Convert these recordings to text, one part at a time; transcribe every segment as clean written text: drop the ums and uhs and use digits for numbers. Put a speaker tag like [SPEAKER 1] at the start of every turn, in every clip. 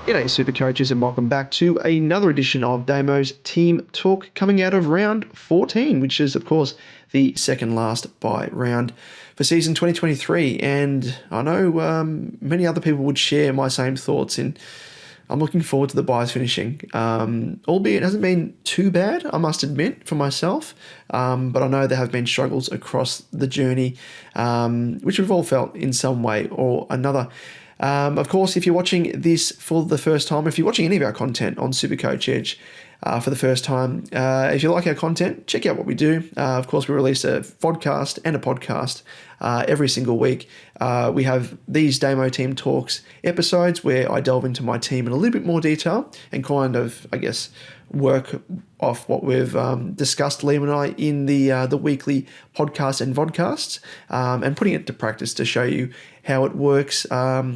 [SPEAKER 1] G'day SuperCoaches and welcome back to another edition of Damo's Team Talk coming out of round 14, which is of course the second last bye round for season 2023. And I know many other people would share my same thoughts and I'm looking forward to the byes finishing, albeit it hasn't been too bad, I must admit, for myself, but I know there have been struggles across the journey, which we've all felt in some way or another. Of course, if you're watching this for the first time, if you're watching any of our content on SuperCoach Edge for the first time, if you like our content, check out what we do. Of course, we release a vodcast and a podcast every single week. We have these Damo Team Talks episodes where I delve into my team in a little bit more detail and kind of, I guess, work off what we've discussed, Liam and I, in the weekly podcasts and vodcasts, and putting it to practice to show you how it works,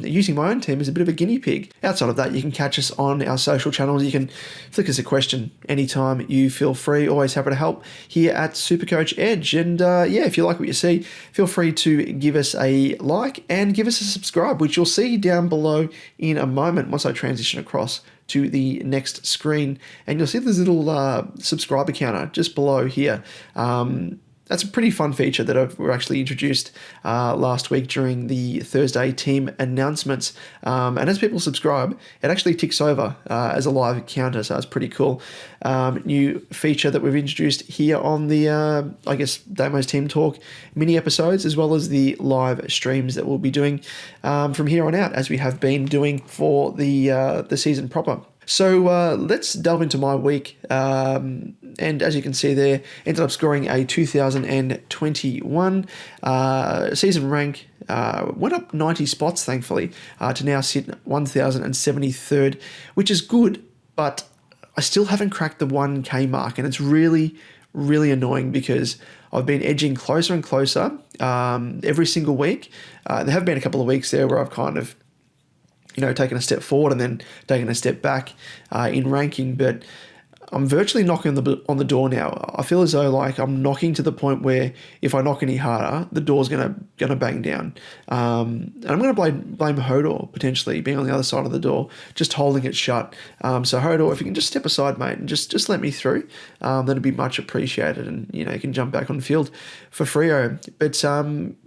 [SPEAKER 1] using my own team as a bit of a guinea pig. Outside of that, you can catch us on our social channels. You can flick us a question anytime you feel free. Always happy to help here at SuperCoach Edge. And yeah, if you like what you see, feel free to give us a like and give us a subscribe, which you'll see down below in a moment once I transition across to the next screen. And you'll see this little subscriber counter just below here. That's a pretty fun feature that we actually introduced last week during the Thursday team announcements. And as people subscribe, it actually ticks over as a live counter, so it's pretty cool. New feature that we've introduced here on the, I guess, Damo's Team Talk mini episodes, as well as the live streams that we'll be doing from here on out, as we have been doing for the season proper. So let's delve into my week, and as you can see there, ended up scoring a 2021 season rank, went up 90 spots thankfully, to now sit 1073rd, which is good, but I still haven't cracked the 1k mark, and it's really, really annoying because I've been edging closer and closer every single week. There have been a couple of weeks there where I've kind of taking a step forward and then taking a step back in ranking, but I'm virtually knocking on the door now. I feel as though like I'm knocking to the point where if I knock any harder, the door's gonna bang down. And I'm gonna blame Hodor potentially being on the other side of the door, just holding it shut. So Hodor, if you can just step aside, mate, and just let me through, that'd be much appreciated. And you can jump back on the field for Freo. But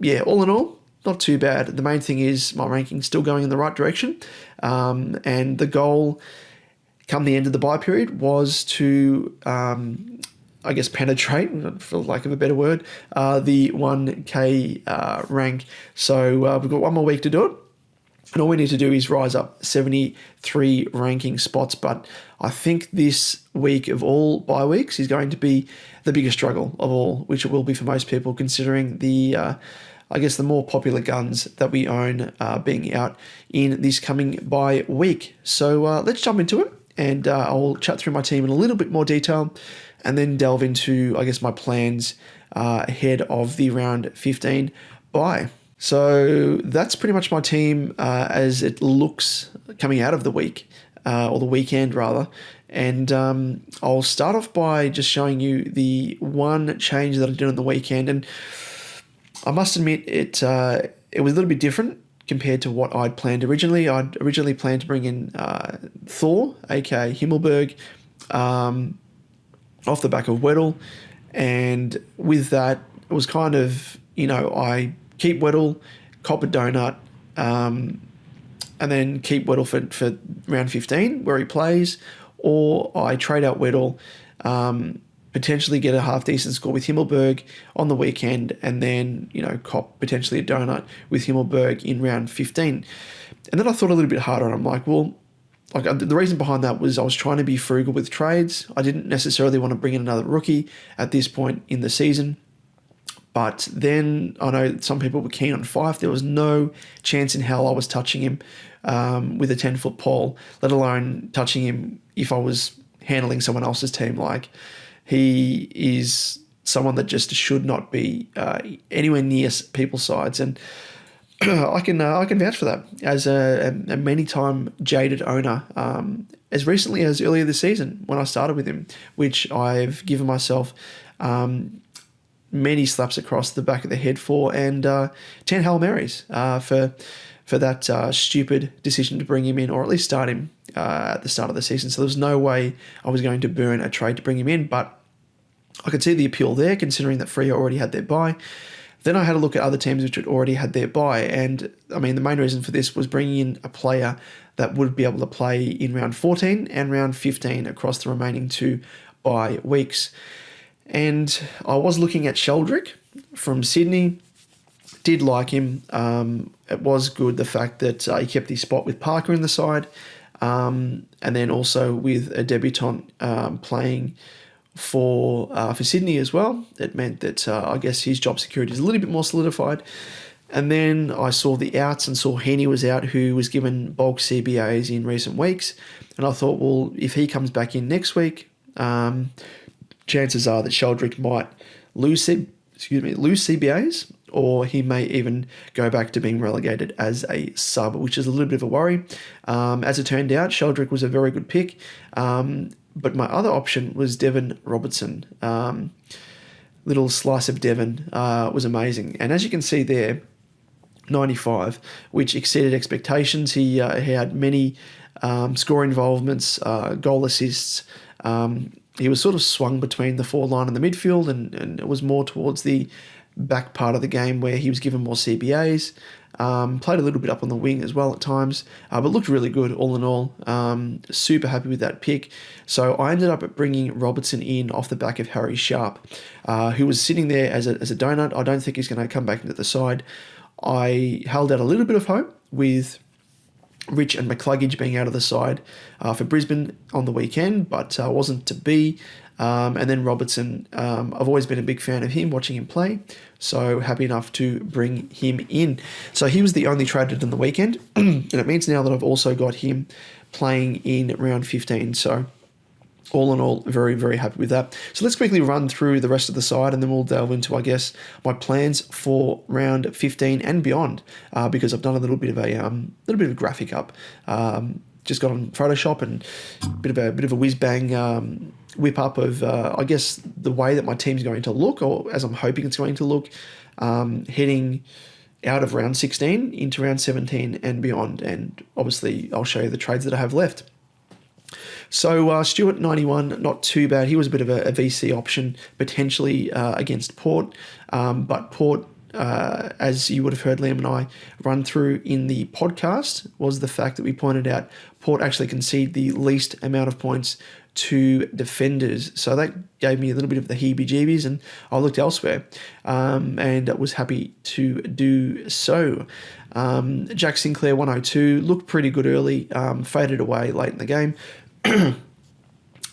[SPEAKER 1] yeah, all in all, not too bad. The main thing is my ranking's still going in the right direction. And the goal come the end of the bye period was to, I guess, penetrate, for lack of a better word, the 1k rank. So we've got one more week to do it. And all we need to do is rise up 73 ranking spots. But I think this week of all bye weeks is going to be the biggest struggle of all, which it will be for most people, considering the I guess the more popular guns that we own being out in this coming bye week. So let's jump into it, and I'll chat through my team in a little bit more detail and then delve into, I guess, my plans ahead of the round 15 bye. So that's pretty much my team as it looks coming out of the week, or the weekend rather. And I'll start off by just showing you the one change that I did on the weekend. And I must admit it was a little bit different compared to what I'd planned originally. I'd originally planned to bring in Thor, aka Himmelberg, off the back of Weddle. And with that, it was kind of, I keep Weddle, cop a donut, and then keep Weddle for round 15 where he plays, or I trade out Weddle, potentially get a half-decent score with Himmelberg on the weekend, and then, cop potentially a donut with Himmelberg in round 15. And then I thought a little bit harder, and I'm like, well, the reason behind that was I was trying to be frugal with trades. I didn't necessarily want to bring in another rookie at this point in the season. But then I know some people were keen on Fife. There was no chance in hell I was touching him with a 10-foot pole, let alone touching him if I was handling someone else's team. Like, he is someone that just should not be anywhere near people's sides, and I can vouch for that as a many-time jaded owner. As recently as earlier this season when I started with him, which I've given myself many slaps across the back of the head for, and 10 Hail Marys for that stupid decision to bring him in, or at least start him at the start of the season. So there was no way I was going to burn a trade to bring him in, but I could see the appeal there, considering that Freo already had their bye. Then I had a look at other teams which had already had their bye, and I mean the main reason for this was bringing in a player that would be able to play in round 14 and round 15 across the remaining 2 bye weeks. And I was looking at Sheldrick from Sydney. Did like him. It was good the fact that he kept his spot with Parker in the side, and then also with a debutant playing for Sydney as well. It meant that I guess his job security is a little bit more solidified. And then I saw the outs and saw Heaney was out, who was given bulk CBAs in recent weeks. And I thought, well, if he comes back in next week, chances are that Sheldrick might lose CBAs, or he may even go back to being relegated as a sub, which is a little bit of a worry. As it turned out, Sheldrick was a very good pick. But my other option was Devon Robertson. Little slice of Devon was amazing. And as you can see there, 95, which exceeded expectations. He had many score involvements, goal assists. He was sort of swung between the forward line and the midfield, and it was more towards the back part of the game where he was given more CBAs. Played a little bit up on the wing as well at times, but looked really good all in all. Super happy with that pick. So I ended up bringing Robertson in off the back of Harry Sharp, who was sitting there as a donut. I don't think he's going to come back into the side. I held out a little bit of hope with Rich and McCluggage being out of the side for Brisbane on the weekend, but wasn't to be. And then Robertson, I've always been a big fan of him, watching him play, so happy enough to bring him in. So he was the only traded in the weekend, and it means now that I've also got him playing in round 15, so all in all, very, very happy with that. So let's quickly run through the rest of the side, and then we'll delve into, I guess, my plans for round 15 and beyond, because I've done a little bit of a graphic up. Just got on Photoshop and a bit of a whiz bang whip up of I guess the way that my team's going to look, or as I'm hoping it's going to look, heading out of round 16 into round 17 and beyond. And obviously, I'll show you the trades that I have left. So Stewart 91, not too bad. He was a bit of a VC option potentially against Port, but Port, as you would have heard Liam and I run through in the podcast, was the fact that we pointed out Port actually conceded the least amount of points to defenders. So that gave me a little bit of the heebie-jeebies, and I looked elsewhere and was happy to do so. Jack Sinclair 102 looked pretty good early, faded away late in the game.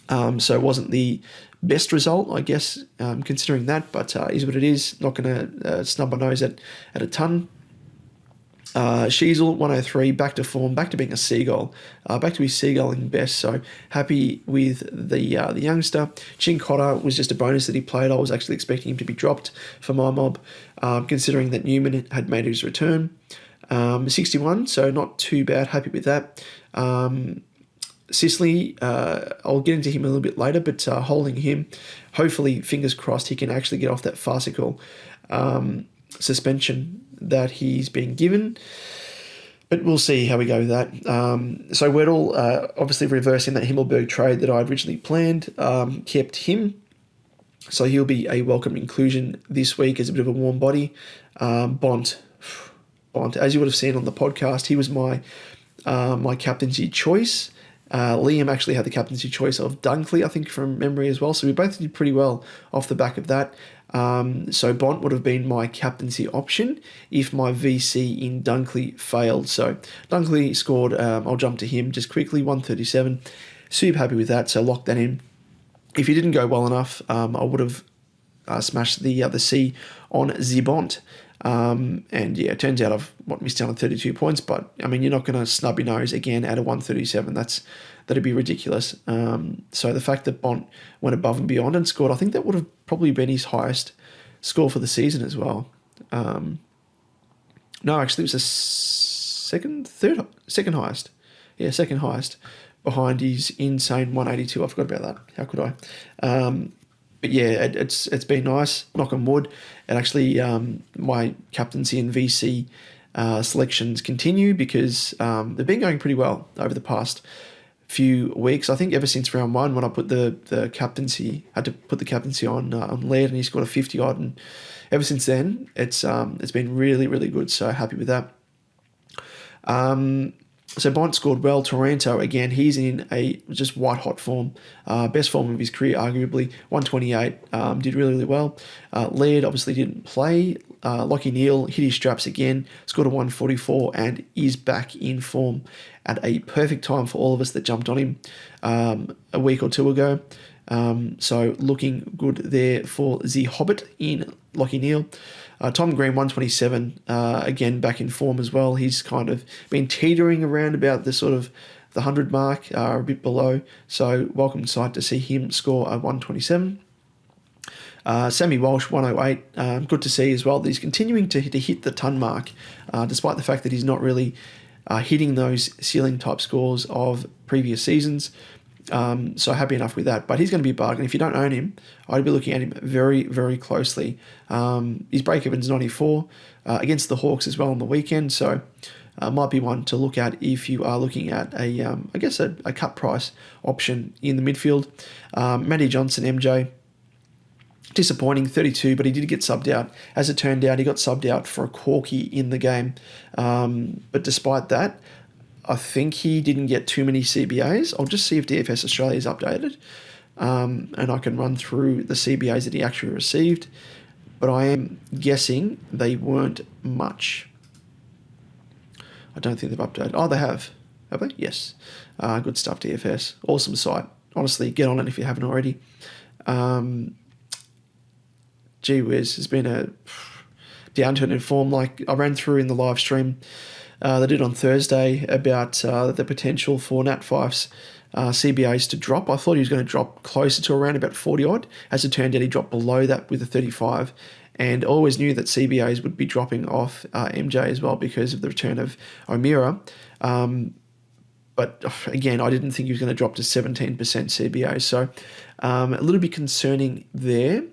[SPEAKER 1] So it wasn't the best result, I guess, considering that, but is what it is. Not going to snub my nose at a ton. Sheasel 103, back to form, back to being a seagull, back to his seagulling best. So happy with the youngster. Chin Cotter was just a bonus that he played. I was actually expecting him to be dropped for my mob, considering that Newman had made his return. 61, so not too bad. Happy with that. Sicily, I'll get into him a little bit later, but holding him, hopefully, fingers crossed, he can actually get off that farcical suspension that he's been given. But we'll see how we go with that. So Weddle, obviously reversing that Himmelberg trade that I originally planned, kept him. So he'll be a welcome inclusion this week as a bit of a warm body. Bont, as you would have seen on the podcast, he was my captaincy choice. Liam actually had the captaincy choice of Dunkley, I think, from memory as well. So we both did pretty well off the back of that. So Bont would have been my captaincy option if my VC in Dunkley failed. So Dunkley scored, I'll jump to him just quickly, 137. Super happy with that, so lock that in. If he didn't go well enough, I would have smashed the C on Zibont. And yeah, it turns out I've missed out on 32 points, but I mean, you're not going to snub your nose again at a 137. That'd be ridiculous. So the fact that Bont went above and beyond and scored, I think that would have probably been his highest score for the season as well. No, actually, it was a second highest. Yeah, second highest behind his insane 182. I forgot about that. How could I? But yeah, it's been nice. Knock on wood. And actually, my captaincy and VC selections continue because they've been going pretty well over the past few weeks. I think ever since round 1 when I put the captaincy, had to put the captaincy on lead, and he scored a 50 odd, and ever since then it's been really, really good. So happy with that. So Bont scored well. Taranto, again, he's in a just white hot form. Best form of his career, arguably. 128, did really, really well. Laird obviously didn't play. Lockie Neal hit his straps again, scored a 144, and is back in form at a perfect time for all of us that jumped on him a week or two ago. So looking good there for the Hobbit in Lockie Neal. Tom Green, 127, again, back in form as well. He's kind of been teetering around about the sort of the 100 mark, a bit below. So welcome sight to see him score a 127. Sammy Walsh, 108. Good to see as well that he's continuing to hit the ton mark, despite the fact that he's not really hitting those ceiling type scores of previous seasons. So happy enough with that. But he's going to be a bargain. If you don't own him, I'd be looking at him very, very closely. His break-even's 94 against the Hawks as well on the weekend. So might be one to look at if you are looking at a cut price option in the midfield. Matty Johnson, MJ. Disappointing, 32, but he did get subbed out. As it turned out, he got subbed out for a corky in the game. But despite that, I think he didn't get too many CBAs. I'll just see if DFS Australia is updated, and I can run through the CBAs that he actually received. But I am guessing they weren't much. I don't think they've updated. Oh, they have. Have they? Yes. Good stuff, DFS. Awesome site. Honestly, get on it if you haven't already. Gee whiz, has been a downturn in form. Like I ran through in the live stream they did on Thursday about the potential for Nat Fyfe's CBAs to drop. I thought he was going to drop closer to around about 40 odd. As it turned out, he dropped below that with a 35. And I always knew that CBAs would be dropping off MJ as well because of the return of O'Meara. But again, I didn't think he was going to drop to 17% CBA. So a little bit concerning there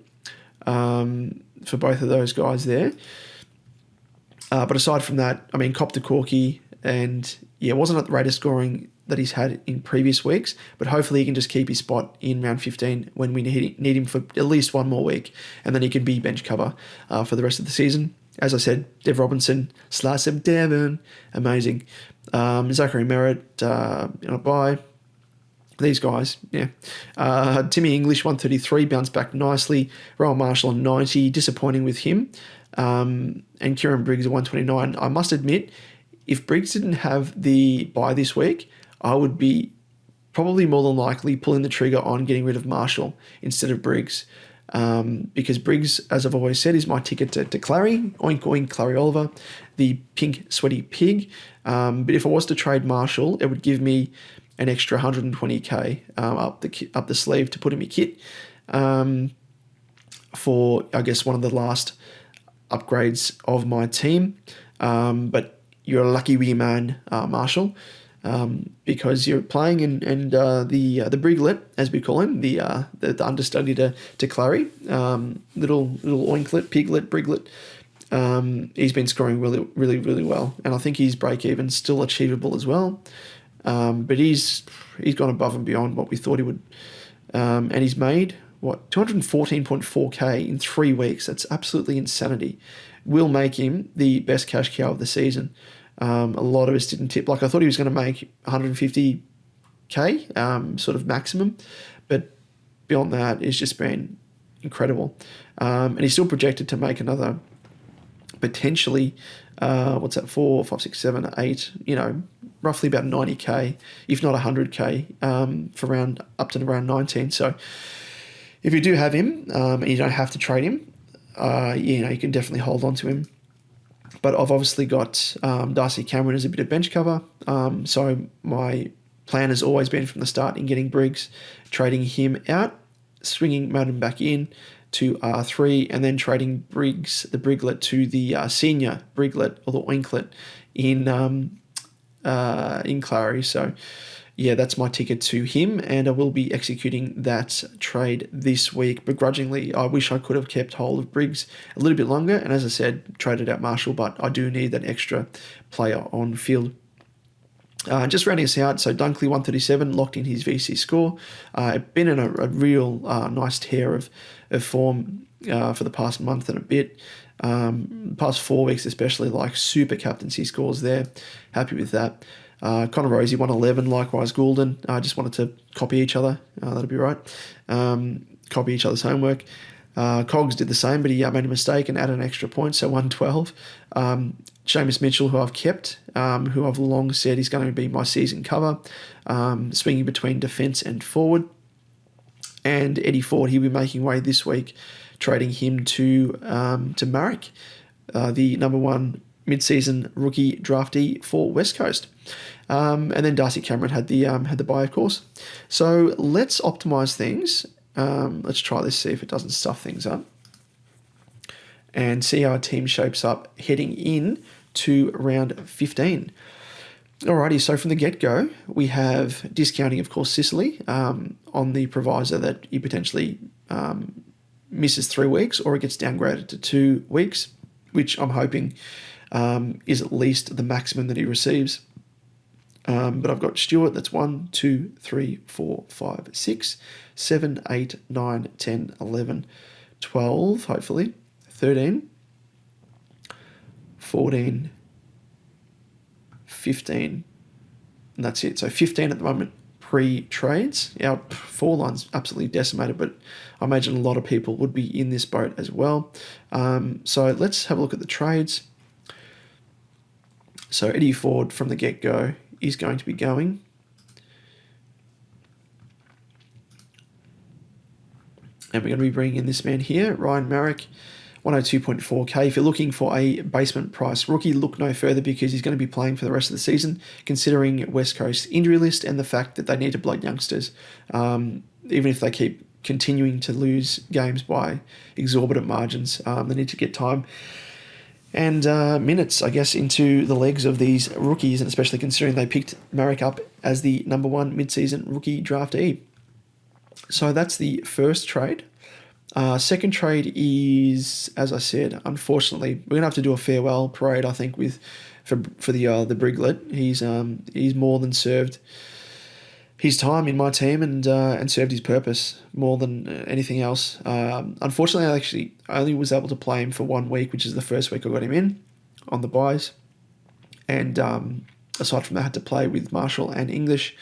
[SPEAKER 1] for both of those guys there. But aside from that, I mean, cop the corky, and yeah, wasn't at the rate of scoring that he's had in previous weeks, but hopefully he can just keep his spot in round 15 when we need him for at least one more week, and then he can be bench cover for the rest of the season. As I said, Dev Robinson, slice of Devon, amazing. Zachary Merritt on a bye. These guys, yeah. Timmy English, 133, bounced back nicely. Rowan Marshall on 90, disappointing with him. And Kieran Briggs at 129. I must admit, if Briggs didn't have the bye this week, I would be probably more than likely pulling the trigger on getting rid of Marshall instead of Briggs. Because Briggs, as I've always said, is my ticket to Clary. Oink oink, Clary Oliver, the pink sweaty pig. But if I was to trade Marshall, it would give me an extra 120k up the sleeve to put in my kit for, I guess, one of the last upgrades of my team. But you're a lucky wee man, Marshall, because you're playing and the Briglet, as we call him, the understudy to Clary, little oinklet, piglet, Briglet. He's been scoring really, really, really well, and I think his break even still achievable as well. But he's gone above and beyond what we thought he would, and he's made 214.4k in 3 weeks. That's absolutely insanity. Will make him the best cash cow of the season. A lot of us didn't tip. Like I thought he was going to make 150k, sort of maximum, but beyond that, it's just been incredible. And he's still projected to make another potentially, 4, 5, 6, 7, 8, roughly about 90k, if not 100k, for up to around 19. So if you do have him, and you don't have to trade him, you can definitely hold on to him. But I've obviously got Darcy Cameron as a bit of bench cover. So my plan has always been from the start in getting Briggs, trading him out, swinging Madden back in to R3, and then trading Briggs, the Briglet, to the senior Briglet or the Oinklet in Clary. So yeah, that's my ticket to him, and I will be executing that trade this week. Begrudgingly, I wish I could have kept hold of Briggs a little bit longer, and as I said, traded out Marshall, but I do need that extra player on field. Just rounding us out, so Dunkley 137 locked in his VC score. Been in a real nice tear of form for the past month and a bit. Past 4 weeks especially, like super captaincy scores there. Happy with that. Connor Rosie 111, likewise Goulden. I just wanted to copy each other. That'll be right. Copy each other's homework. Cogs did the same, but he made a mistake and added an extra point, so 112. Seamus Mitchell, who I've kept, who I've long said is going to be my season cover, swinging between defence and forward. And Eddie Ford, he'll be making way this week, trading him to Marek, the number 1 mid-season rookie draftee for West Coast. And then Darcy Cameron had the bye, of course. So let's optimise things. Let's try this, see if it doesn't stuff things up, and see how our team shapes up heading in to round 15. Alrighty, so from the get-go, we have discounting, of course, Sicily on the proviso that he potentially misses 3 weeks or it gets downgraded to 2 weeks, which I'm hoping is at least the maximum that he receives. But I've got Stewart, that's 1, 2, 3, 4, 5, 6, 7, 8, 9, 10, 11, 12, hopefully, 13, 14, 15, and that's it. So 15 at the moment pre-trades. Our forward line's absolutely decimated, but I imagine a lot of people would be in this boat as well. So let's have a look at the trades. So Eddie Ford from the get-go is going to be going. And we're going to be bringing in this man here, Ryan Marek, 102.4k. If you're looking for a basement price rookie, look no further because he's going to be playing for the rest of the season, considering West Coast injury list and the fact that they need to blood youngsters. Even if they keep continuing to lose games by exorbitant margins, they need to get time and minutes, I guess, into the legs of these rookies, and especially considering they picked Marek up as the number 1 mid-season rookie draftee. So that's the first trade. Second trade is, as I said, unfortunately, we're gonna have to do a farewell parade, I think, for the Briglet. He's more than served his time in my team and served his purpose more than anything else. Unfortunately, I actually only was able to play him for 1 week, which is the first week I got him in on the buys. And aside from that, I had to play with Marshall and English.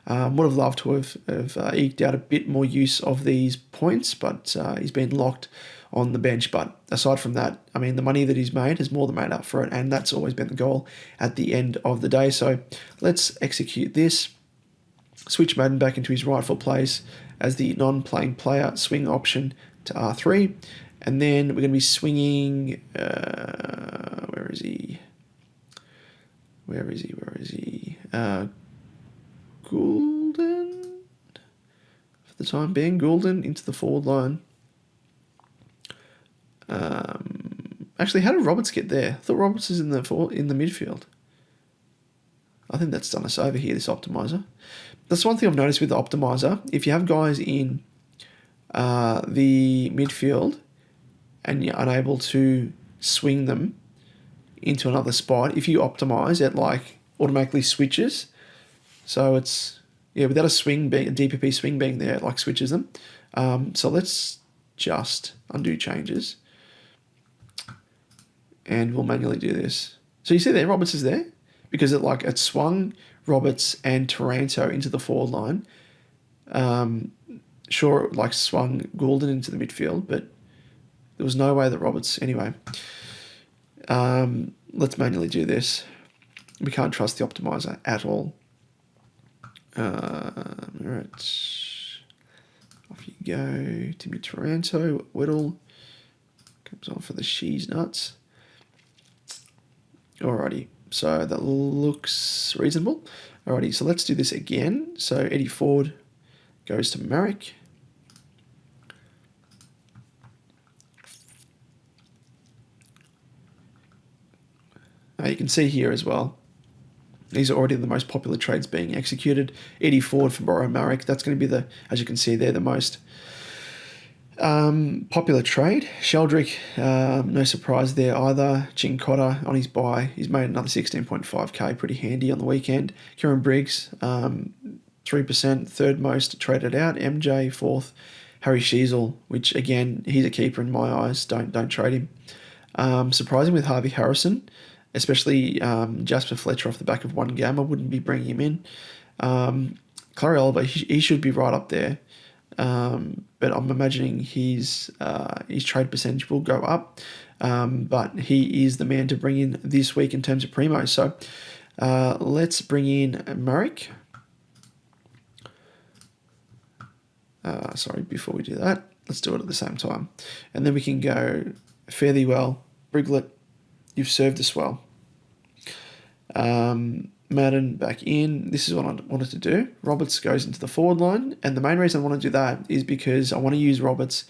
[SPEAKER 1] Would have loved to have eked out a bit more use of these points, but he's been locked on the bench. But aside from that, I mean, the money that he's made has more than made up for it, and that's always been the goal at the end of the day. So let's execute this. Switch Madden back into his rightful place as the non-playing player, swing option to R3. And then we're going to be swinging... where is he? Goulden? For the time being, Goulden into the forward line. Actually, how did Roberts get there? I thought Roberts is in the midfield. I think that's done us over here, this optimizer. That's one thing I've noticed with the optimizer. If you have guys in the midfield and you're unable to swing them into another spot, if you optimize, it like automatically switches. So it's, without a DPP swing being there, it like switches them. So let's just undo changes. And we'll manually do this. So you see there, Roberts is there because it swung Roberts and Taranto into the forward line. Sure, it swung Goulden into the midfield, but there was no way that Roberts... Anyway, let's manually do this. We can't trust the optimizer at all. Alright. Off you go. Timmy Taranto, Whittle. Comes on for the she's nuts. Alrighty. So that looks reasonable. Alrighty, so let's do this again. So Eddie Ford goes to Marek. Now you can see here as well, these are already the most popular trades being executed. Eddie Ford for Borrow Marek. That's going to be as you can see there, the most Popular trade. Sheldrick, no surprise there either. Chincotta on his buy. He's made another 16.5k, pretty handy on the weekend. Kieran Briggs, 3%, third most traded out. MJ, fourth. Harry Sheasel, which again, he's a keeper in my eyes. Don't trade him. Surprising with Harvey Harrison, especially Jasper Fletcher off the back of one game. I wouldn't be bringing him in. Clary Oliver, he should be right up there. But I'm imagining his trade percentage will go up. But he is the man to bring in this week in terms of primo. So let's bring in Marek. Sorry, before we do that, let's do it at the same time. And then we can go fare thee well. Briglet, you've served us well. Madden back in. This is what I wanted to do. Roberts goes into the forward line, and the main reason I want to do that is because I want to use Roberts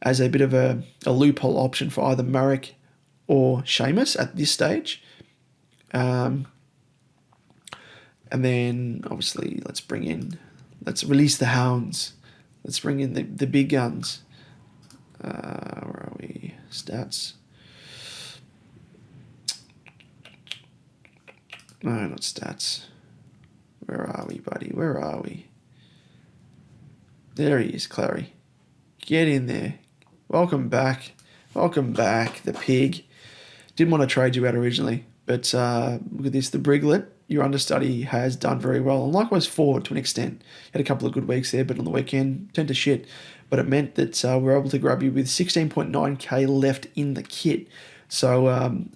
[SPEAKER 1] as a bit of a loophole option for either Marek or Seamus at this stage. And then obviously let's release the hounds. Let's bring in the big guns. Where are we? Stats. No, not stats. Where are we, buddy? Where are we? There he is, Clary. Get in there. Welcome back. Welcome back, the pig. Didn't want to trade you out originally, but look at this. The Briglet, your understudy, has done very well. And likewise forward to an extent. Had a couple of good weeks there, but on the weekend, turned to shit. But it meant that we were able to grab you with 16.9k left in the kit. So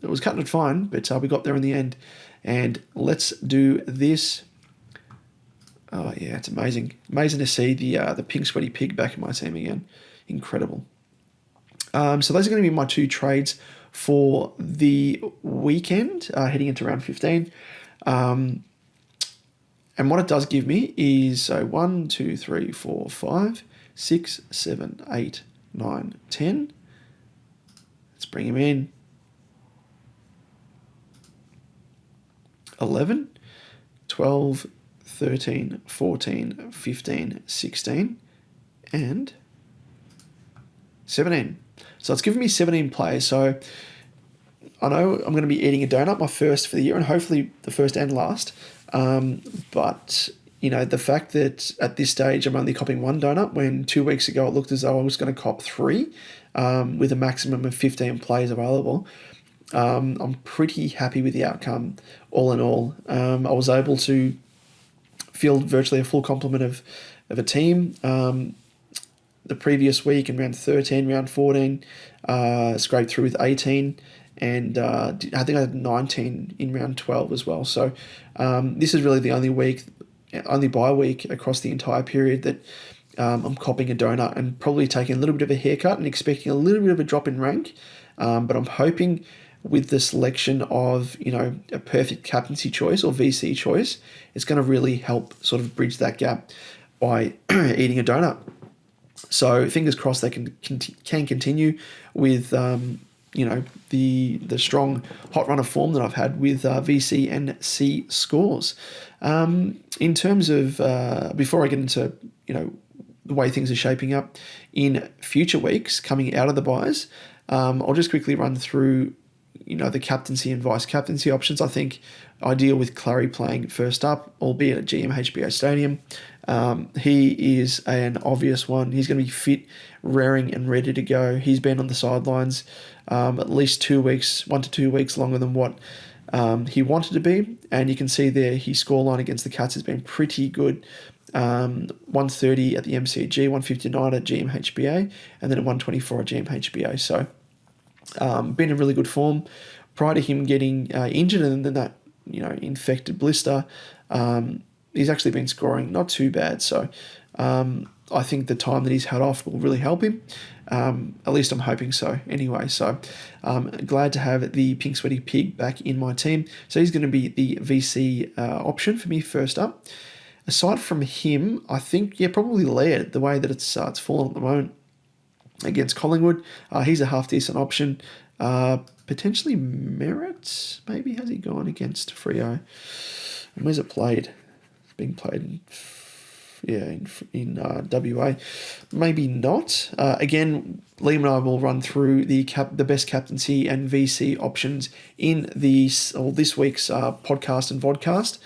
[SPEAKER 1] it was cutting it fine, but we got there in the end. And let's do this. Oh, yeah, it's amazing. Amazing to see the pink sweaty pig back in my team again. Incredible. So those are going to be my two trades for the weekend, heading into round 15. And what it does give me is, so 1, 2, 3, 4, 5, 6, 7, 8, 9, 10. Let's bring him in. 11, 12, 13, 14, 15, 16, and 17. So it's given me 17 players. So I know I'm going to be eating a donut, my first for the year, and hopefully the first and last. But, the fact that at this stage I'm only copping one donut when 2 weeks ago it looked as though I was going to cop three with a maximum of 15 players available. I'm pretty happy with the outcome all in all. I was able to field virtually a full complement of a team. The previous week in round 13, round 14, scraped through with 18, and I think I had 19 in round 12 as well. So this is really the only bye week across the entire period that I'm copping a donut and probably taking a little bit of a haircut and expecting a little bit of a drop in rank. But I'm hoping with the selection of, a perfect captaincy choice or VC choice, it's going to really help sort of bridge that gap by eating a donut. So fingers crossed they can continue with, the strong hot run of form that I've had with VC and C scores. In terms of, before I get into, the way things are shaping up in future weeks coming out of the buys, I'll just quickly run through the captaincy and vice captaincy options. I think ideal with Clary playing first up, albeit at GMHBA Stadium. He is an obvious one. He's going to be fit, raring and ready to go. He's been on the sidelines at least 2 weeks, 1 to 2 weeks longer than what he wanted to be. And you can see there his scoreline against the Cats has been pretty good. 130 at the MCG, 159 at GMHBA, and then at 124 at GMHBA. So been in really good form. Prior to him getting injured and then that infected blister, he's actually been scoring not too bad. So I think the time that he's had off will really help him. At least I'm hoping so anyway. So glad to have the pink sweaty pig back in my team. So he's going to be the VC option for me first up. Aside from him, I think, probably Laird, the way that it's fallen at the moment against Collingwood. He's a half-decent option. Potentially Merritt, maybe. Has he gone against Freo? And where's it played? It's being played in in WA. Maybe not. Again, Liam and I will run through the best captaincy and VC options in this week's podcast and vodcast.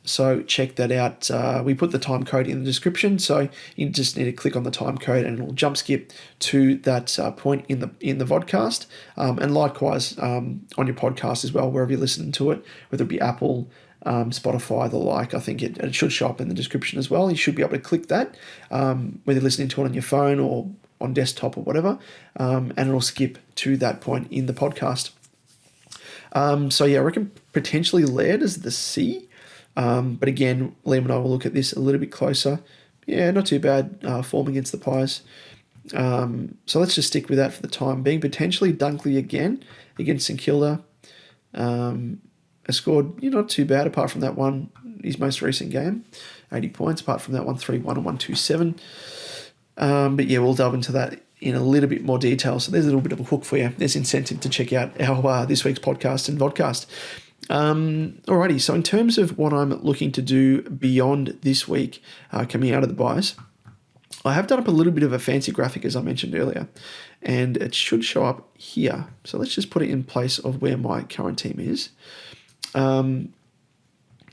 [SPEAKER 1] So check that out. We put the time code in the description, so you just need to click on the time code and it'll jump skip to that point in the vodcast. And likewise on your podcast as well, wherever you're listening to it, whether it be Apple, Spotify, the like. I think it should show up in the description as well. You should be able to click that, whether you're listening to it on your phone or on desktop or whatever, and it'll skip to that point in the podcast. So yeah, I reckon potentially Laird as the C. But again, Liam and I will look at this a little bit closer. Yeah, not too bad form against the Pies. So let's just stick with that for the time being. Potentially Dunkley again against St Kilda. Has scored not too bad apart from that one, his most recent game, 80 points. Apart from that one, 3-1 and 127. But yeah, we'll delve into that in a little bit more detail. So there's a little bit of a hook for you. There's incentive to check out our this week's podcast and vodcast. Alrighty, so in terms of what I'm looking to do beyond this week, coming out of the buys, I have done up a little bit of a fancy graphic, as I mentioned earlier, and it should show up here. So let's just put it in place of where my current team is. And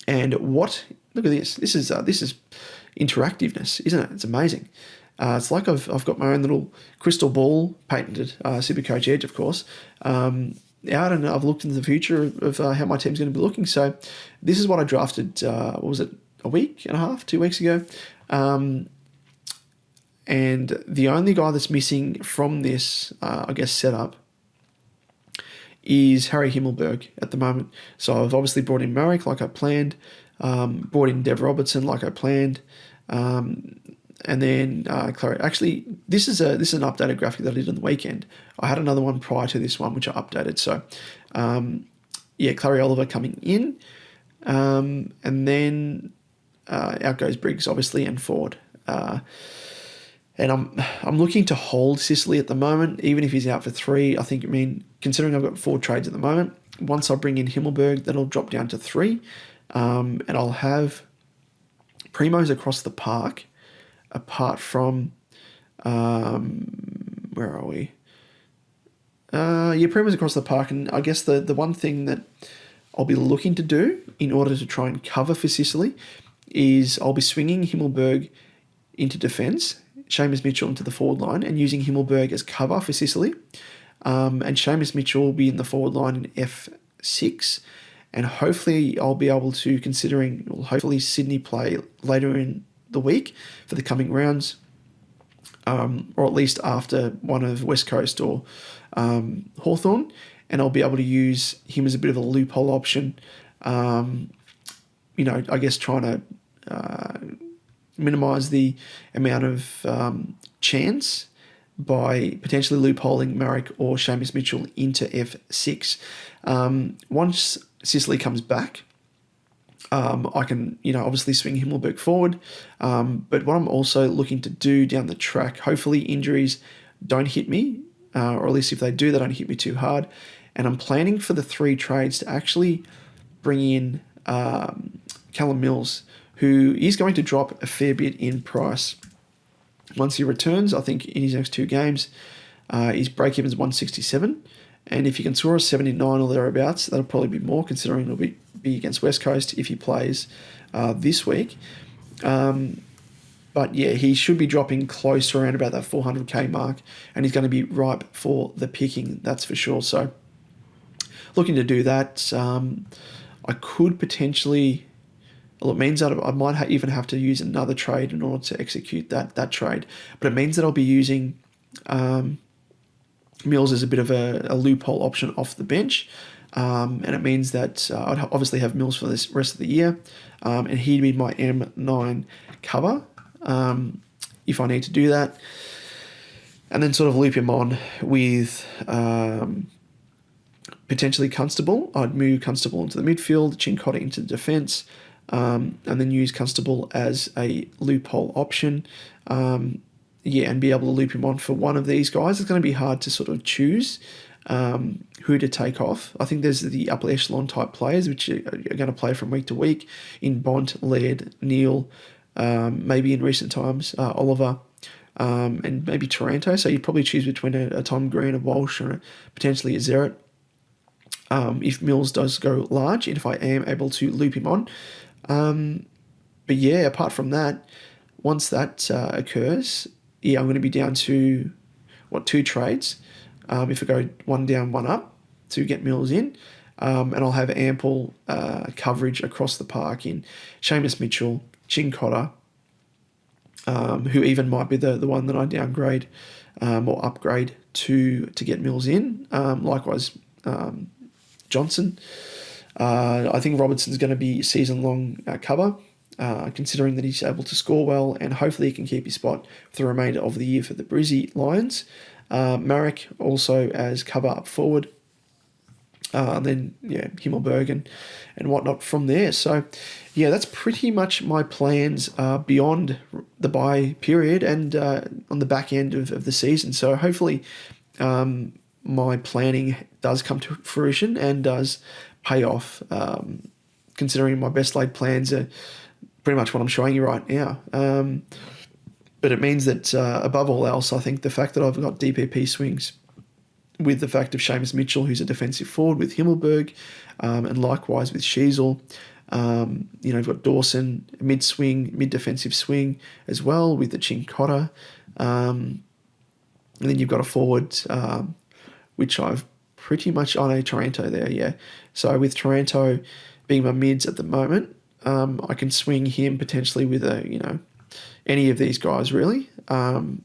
[SPEAKER 1] look at this. This is interactiveness, isn't it? It's amazing. It's like I've got my own little crystal ball, patented SuperCoach Edge, of course, out, and I've looked into the future of how my team's going to be looking. So this is what I drafted, what was it, a week and a half, 2 weeks ago. And the only guy that's missing from this, setup is Harry Himmelberg at the moment. So I've obviously brought in Marek like I planned, brought in Dev Robertson like I planned, and then Clary. Actually, this is an updated graphic that I did on the weekend. I had another one prior to this one which I updated. So Clary Oliver coming in, and then out goes Briggs obviously and Ford. And I'm looking to hold Sicily at the moment, even if he's out for 3. Considering I've got 4 trades at the moment, once I bring in Himmelberg, that'll drop down to 3. And I'll have Primos across the park, apart from, where are we? Primos across the park. And I guess the one thing that I'll be looking to do in order to try and cover for Sicily is I'll be swinging Himmelberg into defence, Seamus Mitchell into the forward line, and using Himmelberg as cover for Sicily. And Seamus Mitchell will be in the forward line in F6. And hopefully I'll be able to, hopefully Sydney play later in the week for the coming rounds, or at least after one of West Coast or Hawthorn, and I'll be able to use him as a bit of a loophole option, trying to minimise the amount of chance by potentially loopholing Marek or Seamus Mitchell into F6. Once Sicily comes back, I can, obviously swing Himmelberg forward. But what I'm also looking to do down the track, hopefully injuries don't hit me, or at least if they do, they don't hit me too hard. And I'm planning for the 3 trades to actually bring in Callum Mills, who is going to drop a fair bit in price once he returns. I think in his next 2 games, his break-even is 167. And if he can score a 79 or thereabouts, that'll probably be more, considering it'll be against West Coast if he plays this week. But yeah, he should be dropping close to around about that 400k mark, and he's going to be ripe for the picking, that's for sure. So looking to do that. I could potentially... Well, it means that I might even have to use another trade in order to execute that trade. But it means that I'll be using Mills as a bit of a loophole option off the bench. And it means that I'd obviously have Mills for this rest of the year. And he'd be my M9 cover if I need to do that. And then sort of loop him on with potentially Constable. I'd move Constable into the midfield, Chincotta into the defence, and then use Constable as a loophole option. And be able to loop him on for one of these guys. It's going to be hard to sort of choose who to take off. I think there's the upper echelon type players which are going to play from week to week in Bont, Laird, Neal, maybe in recent times, Oliver, and maybe Taranto. So you'd probably choose between a Tom Green, a Walsh, and potentially a Zerrett. If Mills does go large, and if I am able to loop him on. But yeah, apart from that, once that occurs, I'm going to be down to, 2 trades. If I go one down, one up to get Mills in. And I'll have ample coverage across the park in Seamus Mitchell, Chin Cotter, who even might be the one that I downgrade or upgrade to get Mills in. Likewise, Johnson. I think Robertson's going to be season-long cover, considering that he's able to score well, and hopefully he can keep his spot for the remainder of the year for the Brizzy Lions. Marek also as cover up forward. Then Himmelberg and whatnot from there. So that's pretty much my plans beyond the bye period and on the back end of the season. So hopefully my planning does come to fruition and does pay off, considering my best laid plans are pretty much what I'm showing you right now. But it means that above all else, I think the fact that I've got DPP swings with the fact of Seamus Mitchell, who's a defensive forward, with Himmelberg, and likewise with Sheasel. You've got Dawson, mid-defensive swing as well, with the Chin Cotter. And then you've got a forward, which I've pretty much, Taranto there, yeah. So with Taranto being my mids at the moment, I can swing him potentially with any of these guys, really. And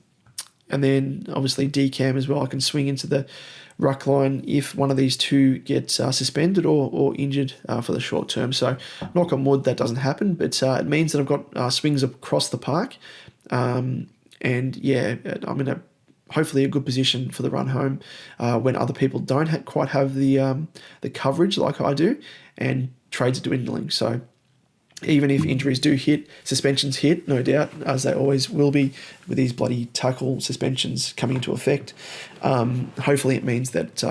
[SPEAKER 1] then obviously DCAM as well. I can swing into the ruck line if one of these two gets suspended or injured for the short term. So knock on wood, that doesn't happen. But it means that I've got swings across the park. And I'm in a hopefully a good position for the run home when other people don't quite have the coverage like I do, and trades are dwindling. So even if injuries do hit, suspensions hit, no doubt, as they always will be with these bloody tackle suspensions coming into effect. Hopefully it means that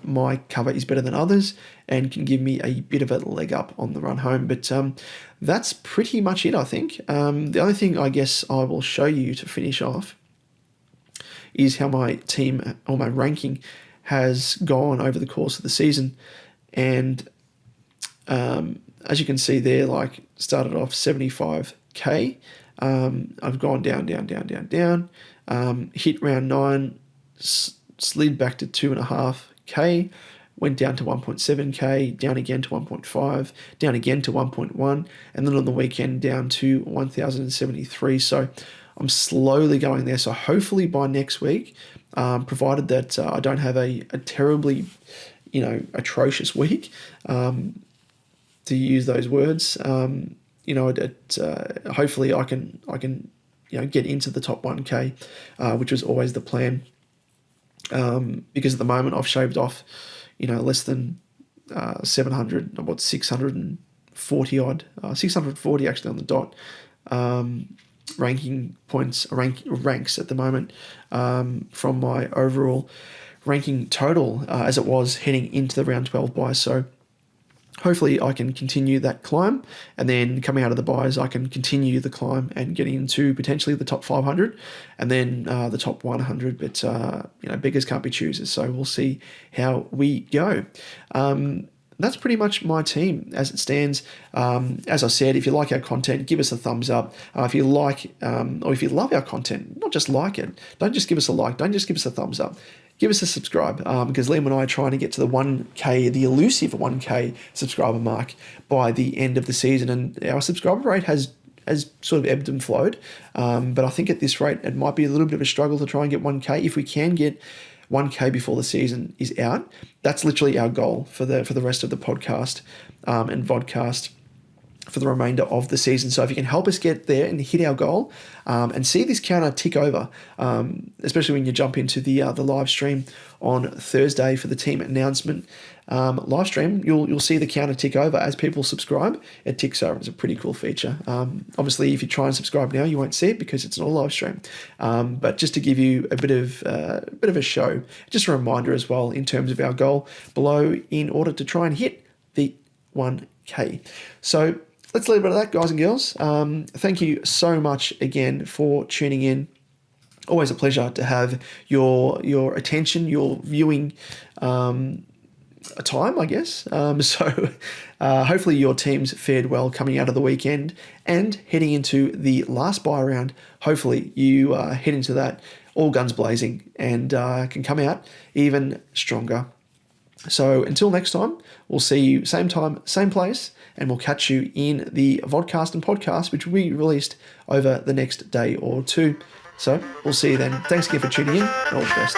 [SPEAKER 1] my cover is better than others and can give me a bit of a leg up on the run home. But that's pretty much it, I think. The only thing I guess I will show you to finish off is how my team or my ranking has gone over the course of the season. And as you can see there, started off 75k. I've gone down. Hit round 9, slid back to 2.5k, went down to 1.7k, down again to 1.5, down again to 1.1, and then on the weekend down to 1,073. So I'm slowly going there. So hopefully by next week, provided that I don't have a terribly, atrocious week, to use those words, hopefully I can get into the top 1k, which was always the plan. Because at the moment I've shaved off, less than 640 actually on the dot, ranks at the moment, from my overall ranking total, as it was heading into the round 12 bye. So hopefully I can continue that climb, and then coming out of the buys, I can continue the climb and get into potentially the top 500 and then the top 100. But, beggars can't be choosers. So we'll see how we go. That's pretty much my team as it stands. As I said, if you like our content, give us a thumbs up. If you like, or if you love our content, not just like it, don't just give us a like, don't just give us a thumbs up. Give us a subscribe, because Liam and I are trying to get to the 1K, the elusive 1K subscriber mark by the end of the season. And our subscriber rate has sort of ebbed and flowed. But I think at this rate, it might be a little bit of a struggle to try and get 1K. If we can get 1K before the season is out, that's literally our goal for the rest of the podcast and vodcast for the remainder of the season. So if you can help us get there and hit our goal, and see this counter tick over, especially when you jump into the live stream on Thursday for the team announcement live stream, you'll see the counter tick over as people subscribe. It ticks over. It's a pretty cool feature. Obviously, if you try and subscribe now, you won't see it because it's not a live stream. But just to give you a bit of a show, just a reminder as well in terms of our goal below, in order to try and hit the 1K. So let's leave it at that, guys and girls. Thank you so much again for tuning in. Always a pleasure to have your attention, your viewing time, I guess. So hopefully your team's fared well coming out of the weekend and heading into the last buy round. Hopefully you head into that all guns blazing and can come out even stronger. So until next time, we'll see you same time, same place, and we'll catch you in the vodcast and podcast, which will be released over the next day or two. So we'll see you then. Thanks again for tuning in, and all the best.